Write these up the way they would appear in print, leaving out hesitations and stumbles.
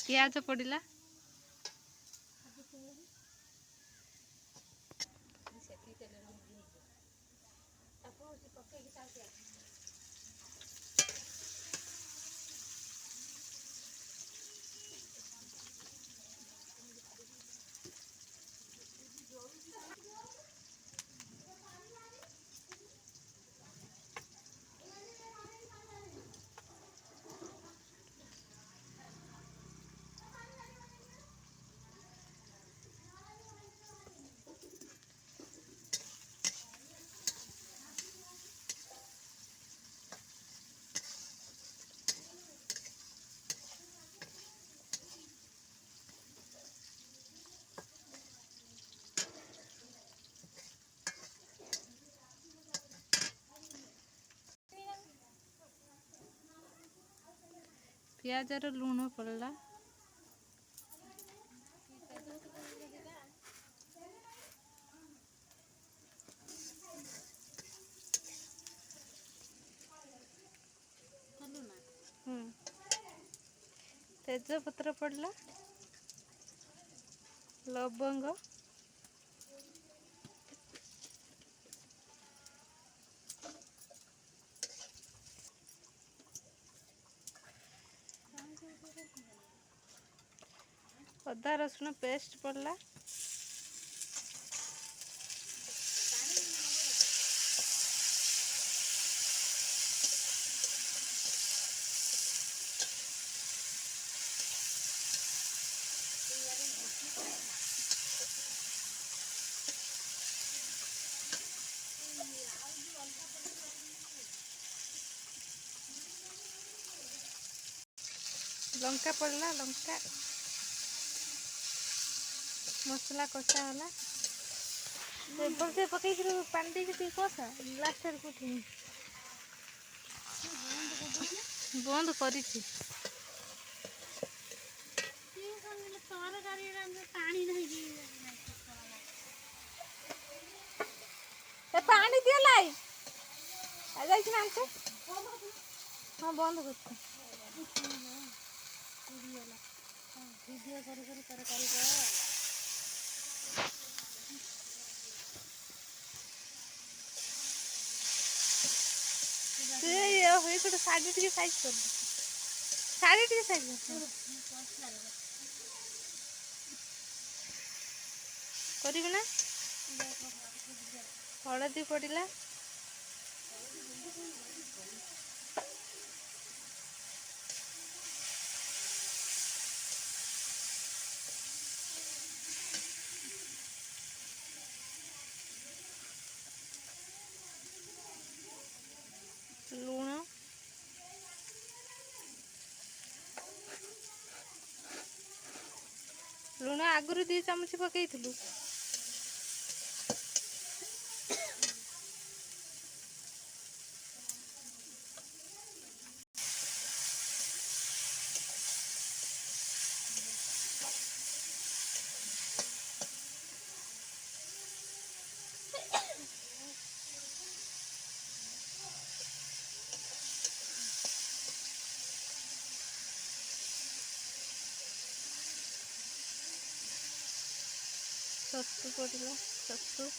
पियाज पड़ला पियाज लूण पड़ला तेजपत्र पड़ला लवंग अदा रसुण पेस्ट पड़ला लंका पड़ला लंका मसला कषा होला से पकई पानी दे कषा लास्ट बंद कर पानी दिए लाई हाँ बंद कर साड़ी टी साइज कर साड़ी टी साइज करना हलदी पड़ला लूण लुण आगुरी 2 चामच पकई सत्तू पड़ला सत्तू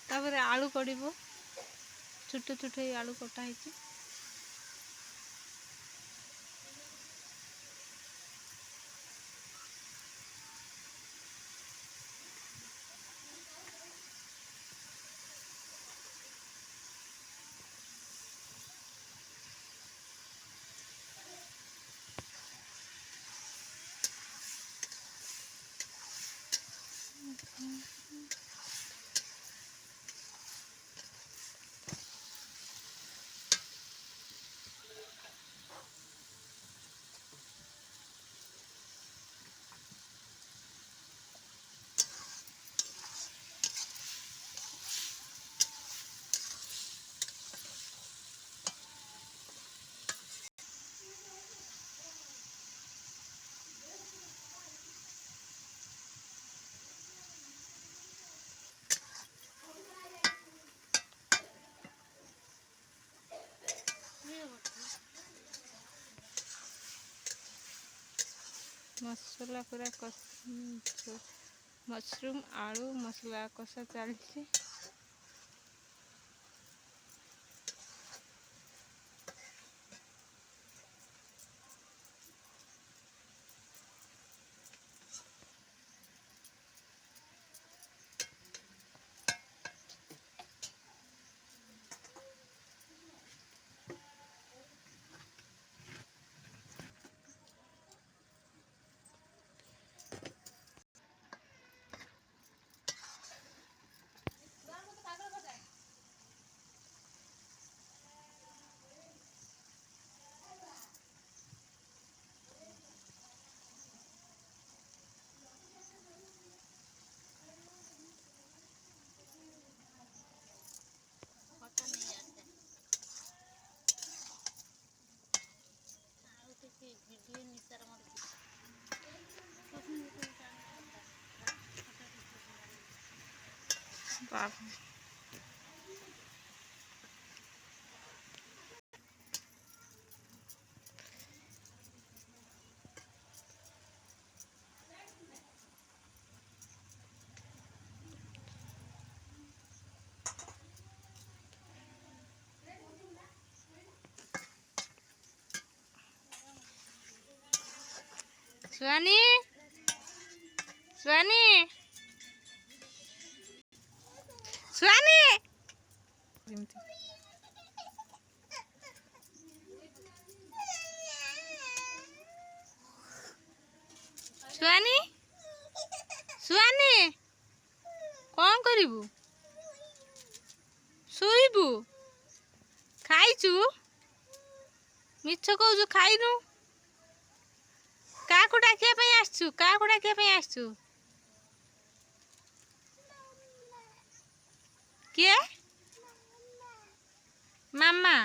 तापर आलू पड़ो छोट छोट आलू कटा है मसला पूरा मशरूम आलू मसला कषा चलती। स्वानी स्वानी स्वानी स्वानी स्वानी कौन करिबू शोइबू खाइचु मिछ कहू खाइनु क्या डाकिया आसचु क्या डाकिया आसचु किए मामा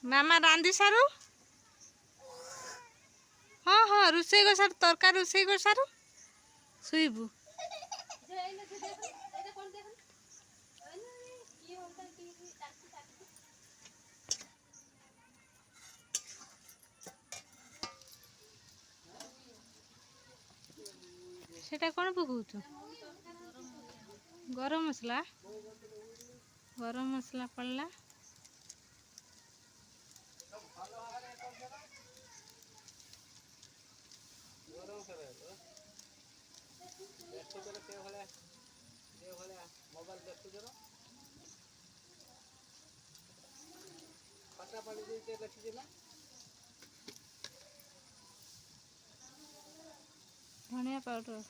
मामा रांधि सारू हाँ हाँ रोसई कर सारू तरकारी रोसई कर सारू शुइबू सेटा कौन पकाउछु गरम मसला पड़ला धनिया पाउडर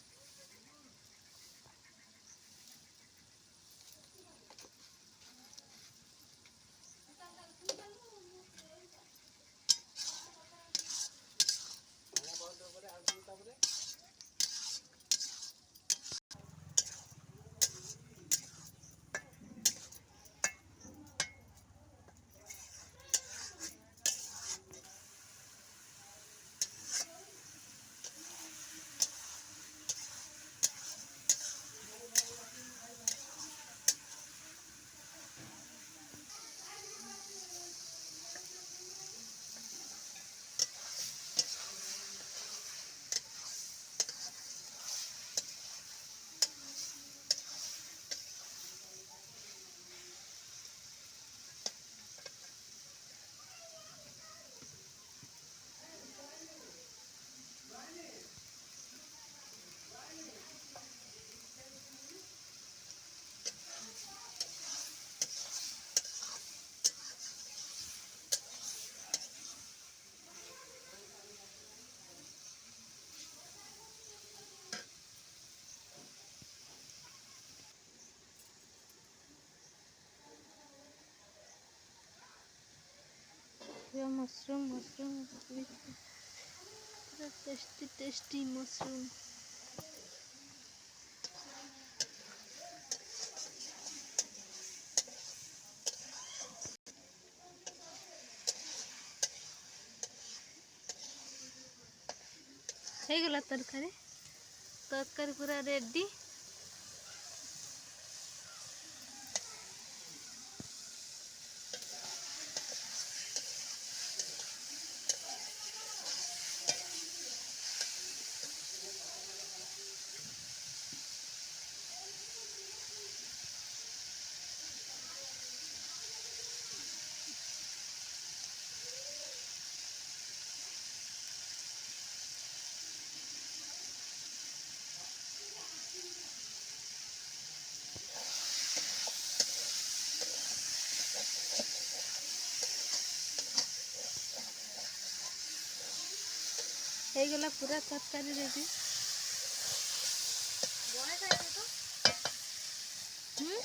मशरूम टेस्टी मशरूम हो गला तरकारी पूरा रेडी ହେଇଗଲା ପୁରା ତରକାରୀ ରେଡ଼ି। ହୁଁ